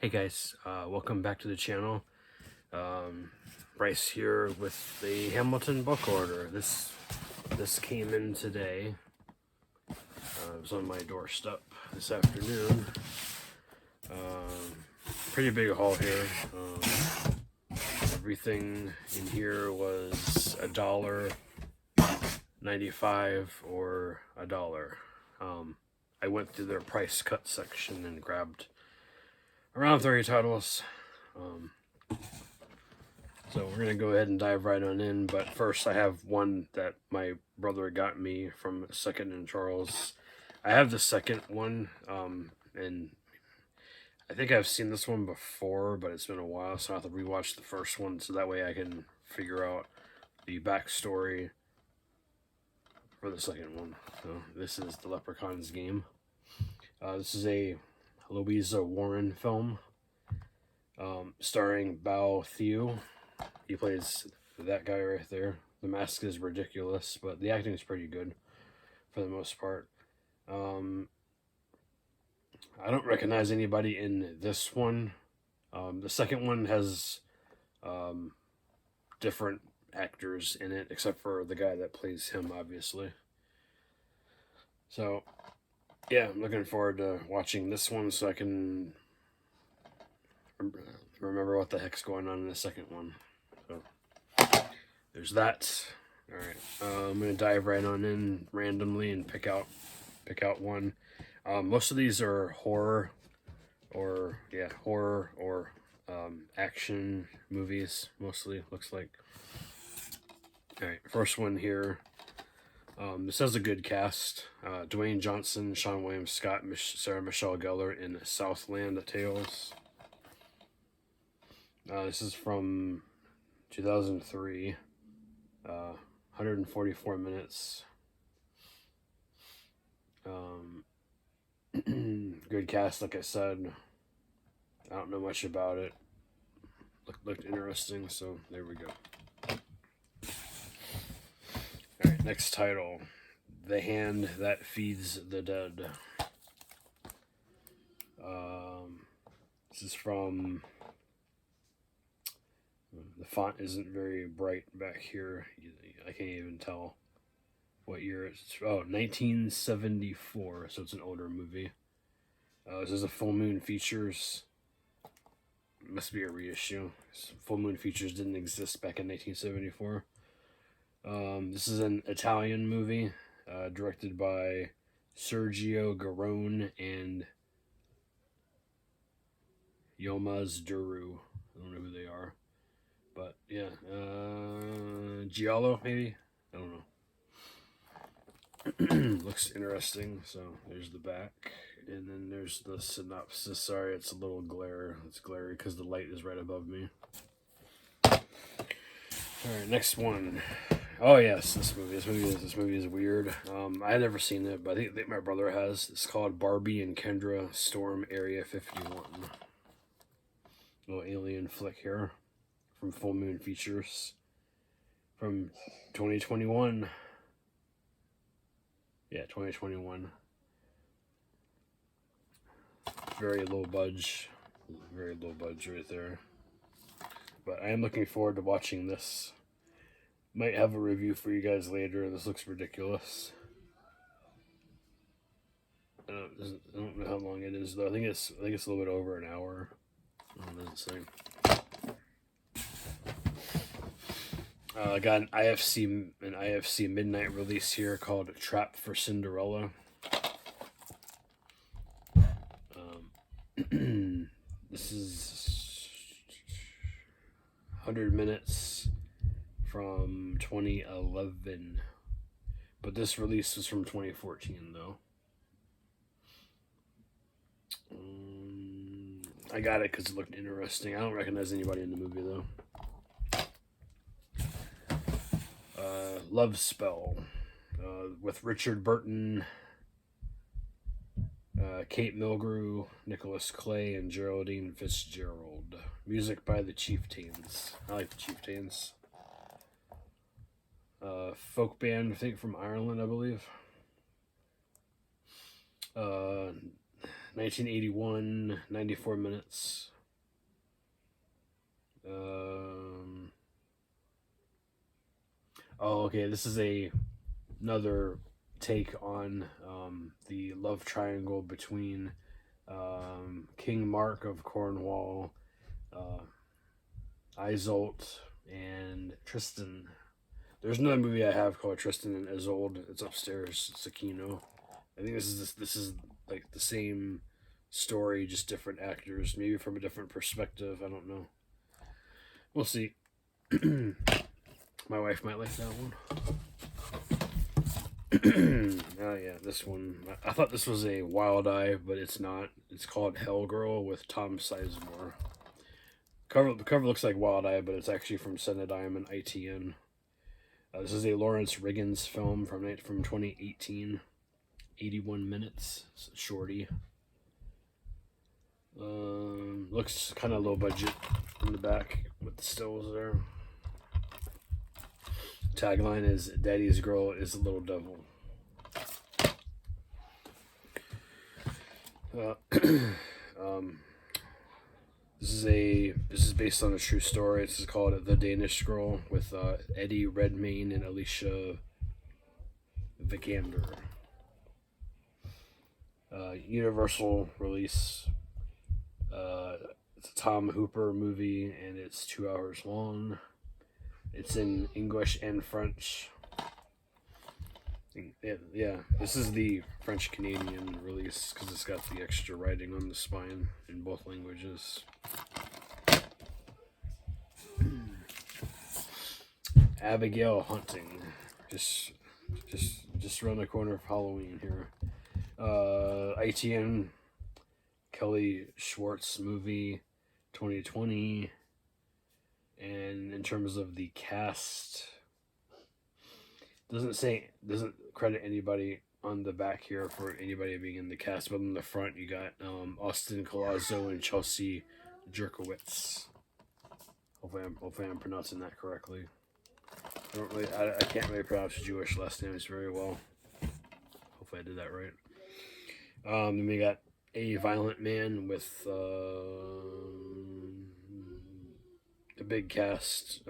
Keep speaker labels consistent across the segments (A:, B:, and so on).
A: Hey guys, welcome back to the channel. Bryce here with the Hamilton book order. This came in today. It was on my doorstep this afternoon. Pretty big haul here. Everything in here was $1.95 or $1. I went through their price cut section and grabbed around 30 titles. So we're gonna go ahead and dive right on in, but first I have one that my brother got me from Second and Charles. I have the second one, and I think I've seen this one before, but it's been a while, so I have to rewatch the first one so that way I can figure out the backstory for the second one. So this is the Leprechauns Game. This is a Louisa Warren film, starring Bao Thieu. He plays that guy right there. The mask is ridiculous, but the acting is pretty good for the most part. I don't recognize anybody in this one. The second one has different actors in it, except for the guy that plays him, obviously. So, yeah, I'm looking forward to watching this one so I can remember what the heck's going on in the second one. So, there's that. Alright, I'm going to dive right on in randomly and pick out one. Most of these are horror or action movies, mostly, looks like. Alright, first one here. This has a good cast. Dwayne Johnson, Sean William Scott, Sarah Michelle Gellar in Southland Tales. This is from 2003. 144 minutes. Good cast, like I said. I don't know much about it. Looked interesting, so there we go. Alright, next title. The Hand That Feeds the Dead. This is from... The font isn't very bright back here. I can't even tell what year it's... Oh, 1974, so it's an older movie. This is a Full Moon Features. It must be a reissue. Full Moon Features didn't exist back in 1974. This is an Italian movie, directed by Sergio Garone and Yilmaz Duru. I don't know who they are. But, yeah. Giallo, maybe? I don't know. Looks interesting. So, there's the back. And then there's the synopsis. Sorry, it's a little glare. It's glary because the light is right above me. Alright, next one. Oh, yes, this movie is weird. I had never seen it, but I think my brother has. It's called Barbie and Kendra Storm Area 51. Little alien flick here from Full Moon Features from 2021. Yeah, 2021. Very low budge right there. But I am looking forward to watching this. Might have a review for you guys later. This looks ridiculous. I don't know how long it is though. I think it's a little bit over an hour. It doesn't say. Got an IFC midnight release here called Trap for Cinderella. This is 100 minutes from 2011, but this release was from 2014 though. I got it because it looked interesting. I don't recognize anybody in the movie though. Love Spell, with Richard Burton, Kate Milgrew, Nicholas Clay, and Geraldine Fitzgerald. Music by the Chieftains. I like the Chieftains. Folk band, I think from Ireland, I believe. 1981, 94 minutes. Oh, okay. This is another take on the love triangle between King Mark of Cornwall, Isolde, and Tristan. There's another movie I have called Tristan and Isolde. It's upstairs. It's a Kino. I think this is like the same story, just different actors, maybe from a different perspective. I don't know. We'll see. My wife might like that one. Oh yeah, this one. I thought this was a Wild Eye, but it's not. It's called Hell Girl with Tom Sizemore. The cover looks like Wild Eye, but it's actually from Cinedigm and ITN. This is a Lawrence Riggins film from 2018. 81 minutes. It's a shorty. Looks kind of low budget in the back with the stills there. Tagline is "Daddy's girl is a little devil." This is based on a true story. This is called The Danish Girl with Eddie Redmayne and Alicia Vikander. Universal release. It's a Tom Hooper movie and it's 2 hours long. It's in English and French. Yeah, this is the French-Canadian release because it's got the extra writing on the spine in both languages. Abigail Hunting, just around the corner of Halloween here. ITN Kelly Schwartz movie, 2020. And in terms of the cast, doesn't credit anybody on the back here for anybody being in the cast, but in the front you got Austin Colazzo and Chelsea Jerkowitz. Hopefully I'm pronouncing that correctly. I can't really pronounce Jewish last names very well. Hopefully I did that right. Then we got A Violent Man with a big cast.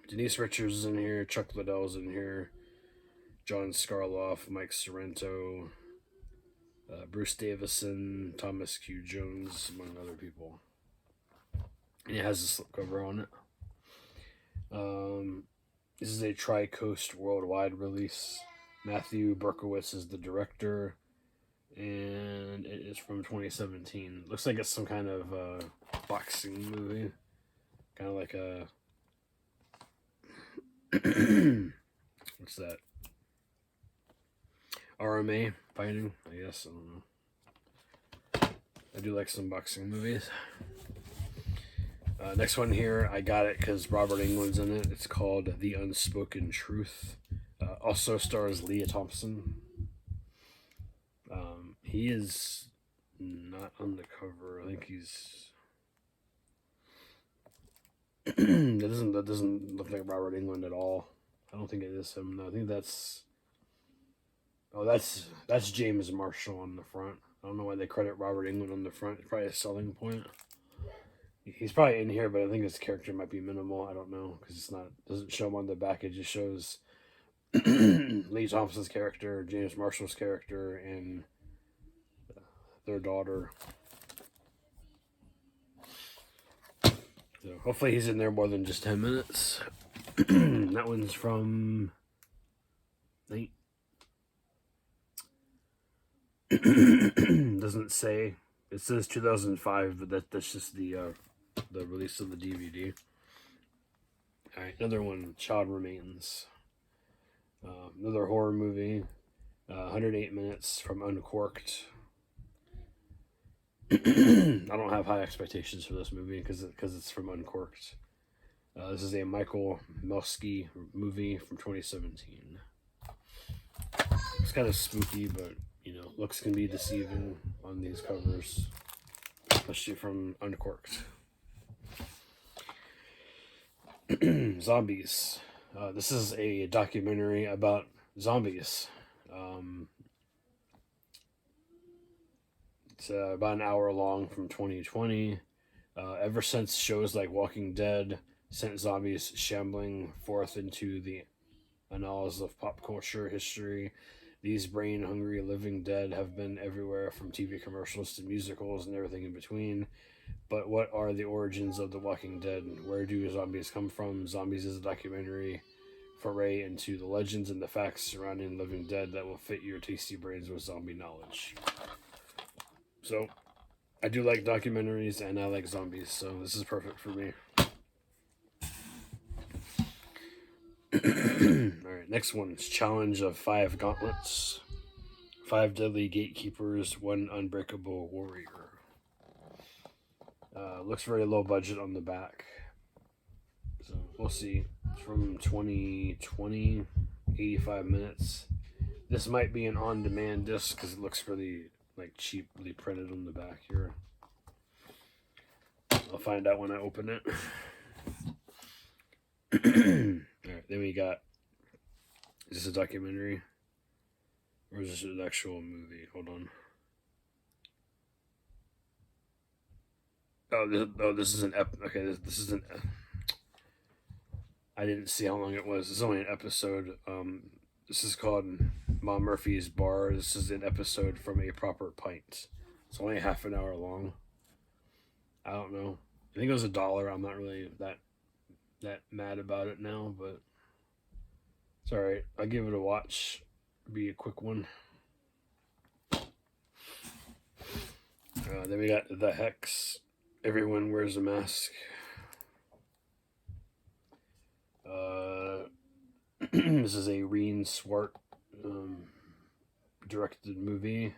A: Denise Richards is in here, Chuck Liddell's in here, John Skarloff, Mike Sorrento, Bruce Davison, Thomas Q. Jones, among other people. And it has a slipcover on it. This is a Tri-Coast Worldwide release. Matthew Berkowitz is the director, and it is from 2017. Looks like it's some kind of boxing movie. Kind of like a... what's that? RMA fighting, I guess. I don't know. I do like some boxing movies. Next one here, I got it because Robert Englund's in it. It's called The Unspoken Truth. Also stars Leah Thompson. He is not on the cover. I think he's... that doesn't look like Robert Englund at all. I don't think it is him. No, I think that's... Oh, that's James Marshall on the front. I don't know why they credit Robert Englund on the front. It's probably a selling point. He's probably in here, but I think his character might be minimal. I don't know because doesn't show him on the back. It just shows Lee Thompson's character, James Marshall's character, and their daughter. So hopefully he's in there more than just 10 minutes. That one's from... doesn't say. It says 2005, but that's just the release of the DVD. Alright, another one, Child Remains. Another horror movie. 108 minutes from Uncorked. I don't have high expectations for this movie because it's from Uncorked. This is a Michael Melski movie from 2017. It's kind of spooky, but looks can be deceiving on these covers, especially from Uncorked. Zombies. This is a documentary about zombies. Let's It's about an hour long from 2020. Ever since shows like Walking Dead sent zombies shambling forth into the annals of pop culture history, these brain hungry living dead have been everywhere from TV commercials to musicals and everything in between. But what are the origins of The Walking Dead? Where do zombies come from? Zombies is a documentary foray into the legends and the facts surrounding Living Dead that will fit your tasty brains with zombie knowledge. So, I do like documentaries and I like zombies, so this is perfect for me. Alright, next one is Challenge of 5 Gauntlets. 5 deadly gatekeepers, 1 unbreakable warrior. Looks very low budget on the back. So we'll see. It's from 2020, 85 minutes. This might be an on-demand disc because it looks really cheaply printed on the back here. I'll find out when I open it. Alright, then we got, is this a documentary? Or is this an actual movie? Hold on. This is an this is an. I didn't see how long it was. It's only an episode. This is called Mom Murphy's Bar. This is an episode from A Proper Pint. It's only half an hour long. I don't know. I think it was $1. I'm not really that mad about it now, but it's alright. I'll give it a watch. Be a quick one. Then we got The Hex. Everyone Wears a Mask. This is a Reen Swart directed movie.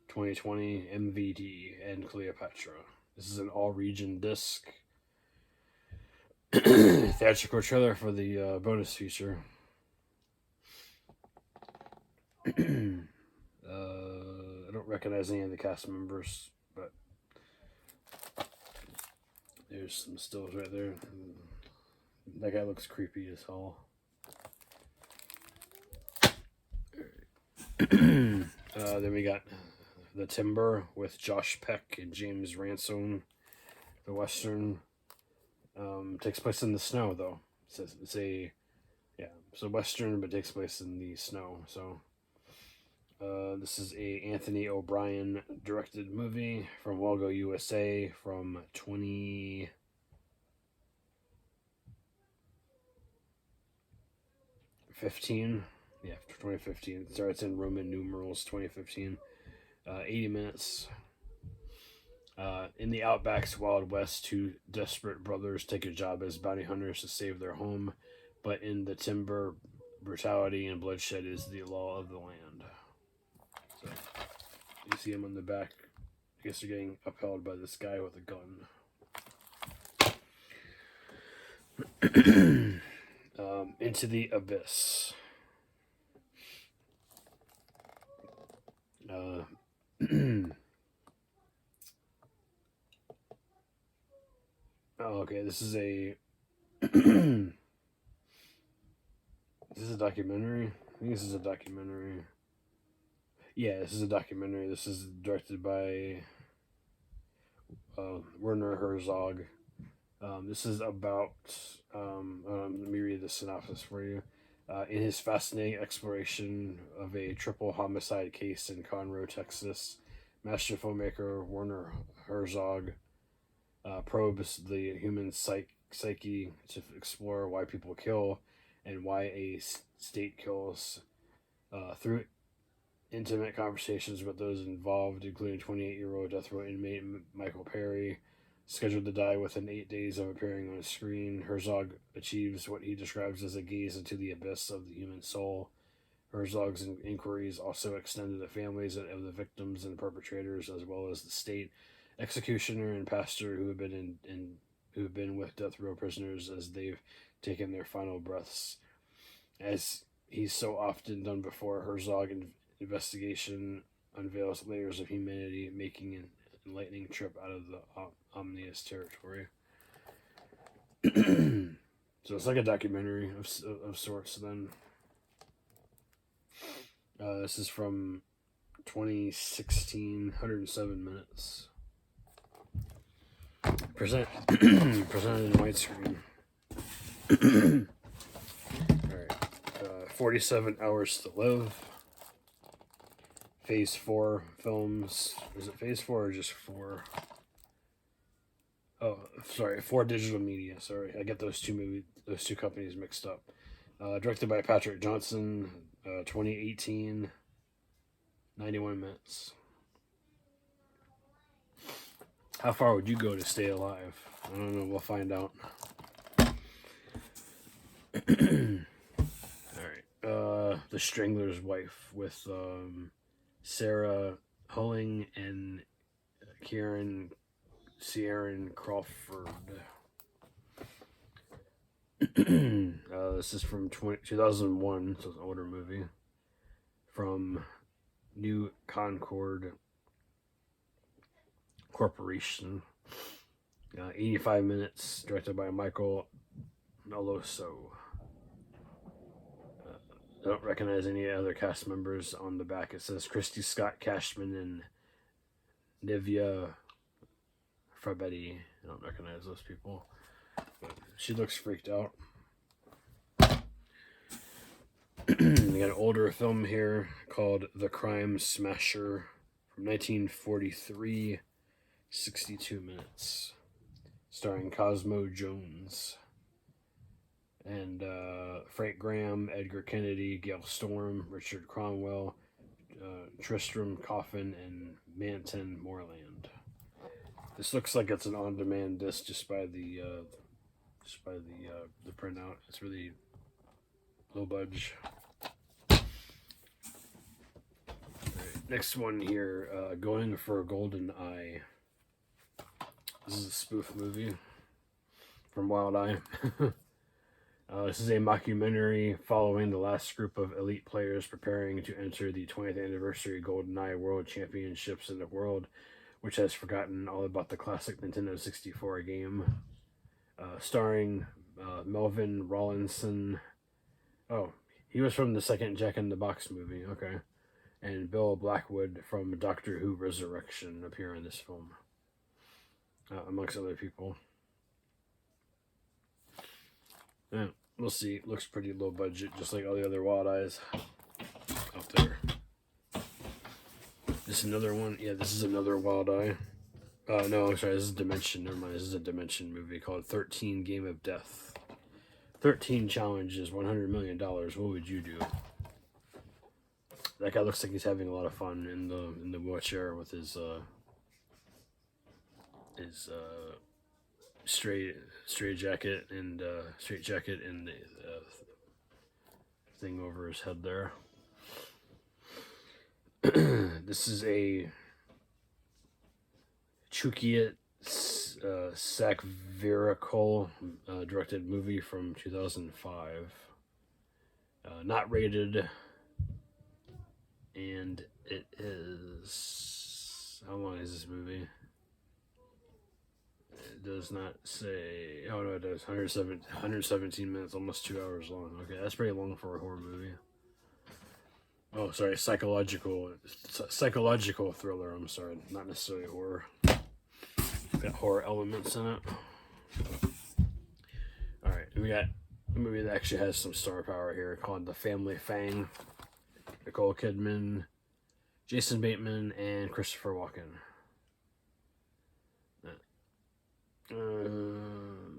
A: 2020 MVD and Cleopatra. This is an all-region disc. Theatrical trailer for the bonus feature. I don't recognize any of the cast members, but there's some stills right there. That guy looks creepy as hell. Then we got The Timber with Josh Peck and James Ransone. The Western takes place in the snow, though. It's a Western, but takes place in the snow. So this is a Anthony O'Brien directed movie from Walgo USA from 2015. Yeah, 2015. It starts in Roman numerals, 2015. 80 minutes. In the Outback's Wild West, 2 desperate brothers take a job as bounty hunters to save their home, but in the timber, brutality and bloodshed is the law of the land. So, you see him on the back. I guess they're getting upheld by this guy with a gun. Into the Abyss. Okay, this is a this is a documentary. I think this is a documentary. Yeah, this is a documentary. This is directed by Werner Herzog. This is about let me read the synopsis for you. In his fascinating exploration of a triple homicide case in Conroe, Texas, master filmmaker Werner Herzog probes the human psyche to explore why people kill and why a state kills through intimate conversations with those involved, including 28-year-old death row inmate Michael Perry, scheduled to die within 8 days of appearing on a screen. Herzog achieves what he describes as a gaze into the abyss of the human soul. Herzog's inquiries also extend to the families of the victims and perpetrators, as well as the state executioner and pastor who have been with death row prisoners as they've taken their final breaths. As he's so often done before, Herzog investigation unveils layers of humanity, making an enlightening trip out of the ominous territory. So it's like a documentary of sorts. Then this is from 2016, 107 minutes. Presented in widescreen. Alright. 47 Hours to Live. Phase 4 films. Is it Phase 4 or just 4? Oh, sorry, 4 Digital Media. Sorry, I get those two companies mixed up. Directed by Patrick Johnson. 2018. 91 minutes. How far would you go to stay alive? I don't know. We'll find out. Alright. The Strangler's Wife with Sarah Hulling and Ciaran Crawford. This is from 2001, so it's an older movie. From New Concord Corporation. 85 minutes, directed by Michael Meloso. I don't recognize any other cast members on the back. It says Christy Scott Cashman and Nivea Frabetti. I don't recognize those people. But she looks freaked out. We got an older film here called The Crime Smasher from 1943, 62 minutes, starring Cosmo Jones and Frank Graham, Edgar Kennedy, Gail Storm, Richard Cromwell, Tristram Coffin, and Manton Moreland. This looks like it's an on-demand disc just by the printout. It's really low budge. Right, next one here, Going for a Golden Eye. This is a spoof movie from Wild Eye. This is a mockumentary following the last group of elite players preparing to enter the 20th anniversary GoldenEye World Championships in the world, which has forgotten all about the classic Nintendo 64 game. Starring Melvin Rawlinson. Oh, he was from the second Jack in the Box movie. Okay. And Bill Blackwood from Doctor Who Resurrection appear in this film, amongst other people. Yeah, we'll see. It looks pretty low budget, just like all the other Wild Eyes out there. This is another one. Yeah, this is another Wild Eye. No, I'm sorry. This is Dimension. Never mind. This is a Dimension movie called 13 Game of Death. 13 challenges, $100 million. What would you do? That guy looks like he's having a lot of fun in the wheelchair with his straight jacket and the thing over his head there. This is a Chukiet Sakvirikol directed movie from 2005. Not rated. And it is... How long is this movie? It does not say... Oh, no, it does. 117 minutes, almost 2 hours long. Okay, that's pretty long for a horror movie. Oh, sorry, psychological thriller, I'm sorry. Not necessarily horror. Got horror elements in it. Alright, we got a movie that actually has some star power here called The Family Fang. Nicole Kidman, Jason Bateman, and Christopher Walken.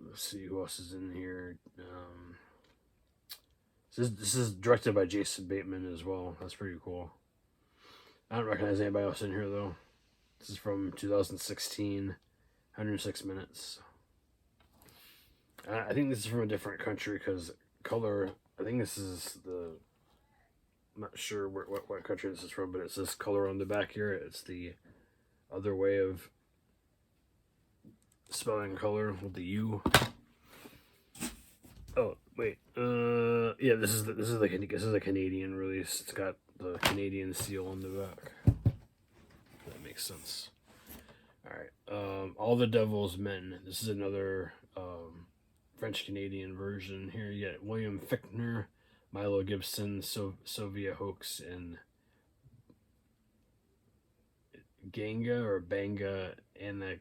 A: Let's see who else is in here. This is directed by Jason Bateman as well. That's pretty cool. I don't recognize anybody else in here though. This is from 2016, 106 minutes. I think this is from a different country because color. I think this is the. I'm not sure what country this is from, but it says color on the back here. It's the other way of spelling color with the U. Oh wait, yeah, this is a Canadian release. It's got the Canadian seal on the back. That makes sense. All right, All the Devil's Men. This is another French Canadian version. Here you get William Fichtner, Milo Gibson, Sylvia Hoeks, and Ganga or Banga Akinagbi.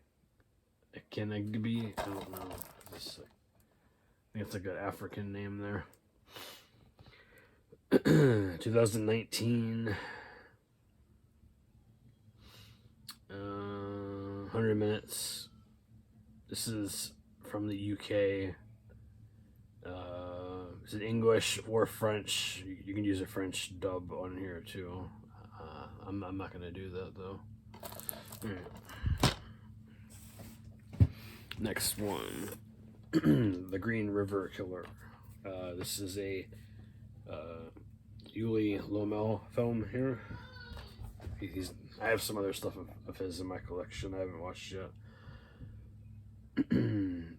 A: I don't know. I think it's like an African name there. 2019. 100 minutes. This is from the UK. Is it English or French? You can use a French dub on here too. I'm not gonna do that though. Right. Next one, The Green River Killer. This is a Yuli Lomel film here. I have some other stuff of his in my collection I haven't watched yet.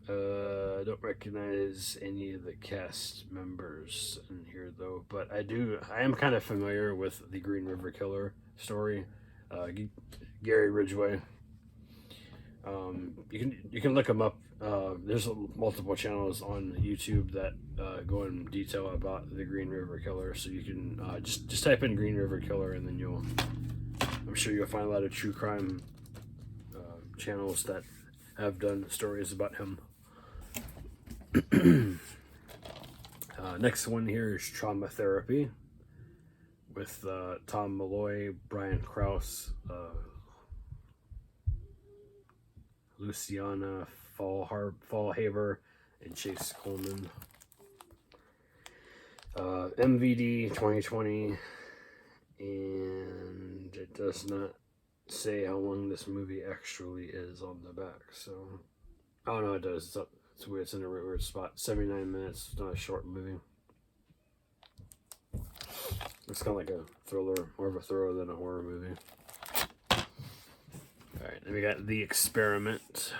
A: I don't recognize any of the cast members in here though, but I am kind of familiar with the Green River Killer story. Gary Ridgway. You can look him up. There's multiple channels on YouTube that go in detail about the Green River Killer, so you can just type in Green River Killer, and then I'm sure you'll find a lot of true crime channels that have done stories about him. Next one here is Trauma Therapy with Tom Malloy, Brian Krause, Luciana Fallhaver, and Chase Coleman. MVD 2020, and it does not say how long this movie actually is on the back, so oh no, it does. It's weird. It's in a weird spot. 79 minutes. It's not a short movie. It's kind of like a thriller, more of a thriller than a horror movie. All right, then we got The Experiment.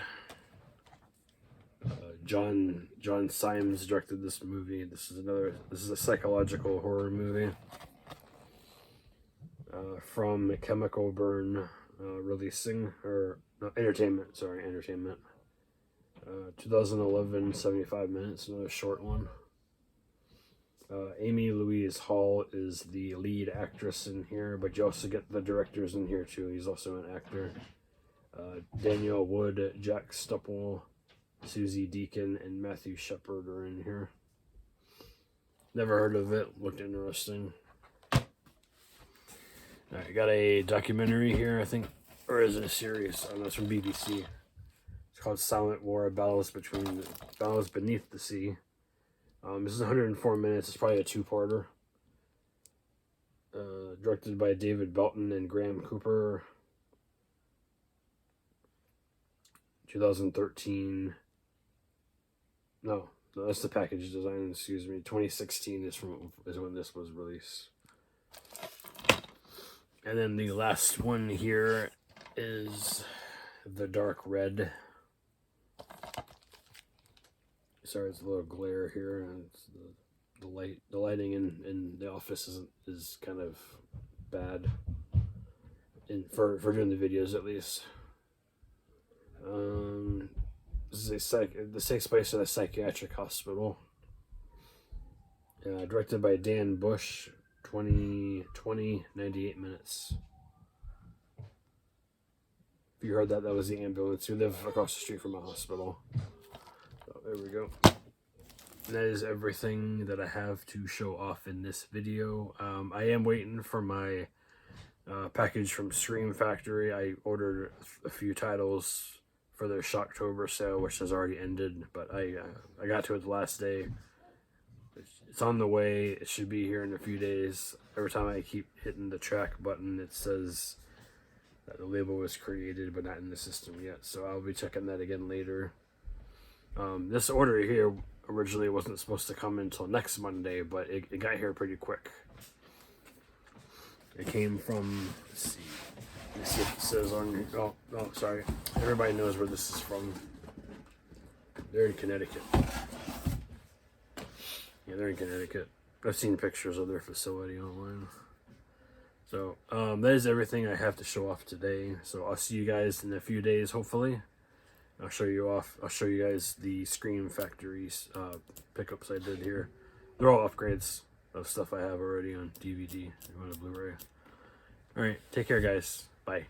A: John Symes directed this movie. This is a psychological horror movie. From Chemical Burn Releasing, or no, Entertainment. 2011, 75 minutes, another short one. Amy Louise Hall is the lead actress in here, but you also get the directors in here too. He's also an actor. Daniel Wood, Jack Stupple, Susie Deacon, and Matthew Shepard are in here. Never heard of it. Looked interesting. I got a documentary here, I think, or is it a series? I don't know, it's from BBC. It's called Silent War: Battles Beneath the Sea. This is 104 minutes. It's probably a two-parter. Directed by David Belton and Graham Cooper. 2013. No, that's the package design. Excuse me. 2016 is when this was released. And then the last one here is The Dark Red. Sorry, it's a little glare here, and the lighting in the office is kind of bad, for doing the videos at least. This is this takes place at a psychiatric hospital. Directed by Dan Bush. 2020, 98 minutes. If you heard that was the ambulance. We live across the street from a hospital. So there we go. And that is everything that I have to show off in this video. I am waiting for my package from Scream Factory. I ordered a few titles for their Shocktober sale, which has already ended, but I got to it the last day. It's on the way. It should be here in a few days. Every time I keep hitting the track button, it says that the label was created but not in the system yet. So I'll be checking that again later. This order here originally wasn't supposed to come until next Monday, but it got here pretty quick. It came from, let's see if it says on here. Oh, sorry. Everybody knows where this is from. They're in Connecticut. Yeah, they're in Connecticut. I've seen pictures of their facility online. So, that is everything I have to show off today. So I'll see you guys in a few days, hopefully. I'll show you guys the Scream Factory's pickups I did here. They're all upgrades of stuff I have already on DVD and on a Blu-ray. Alright, take care guys. Bye.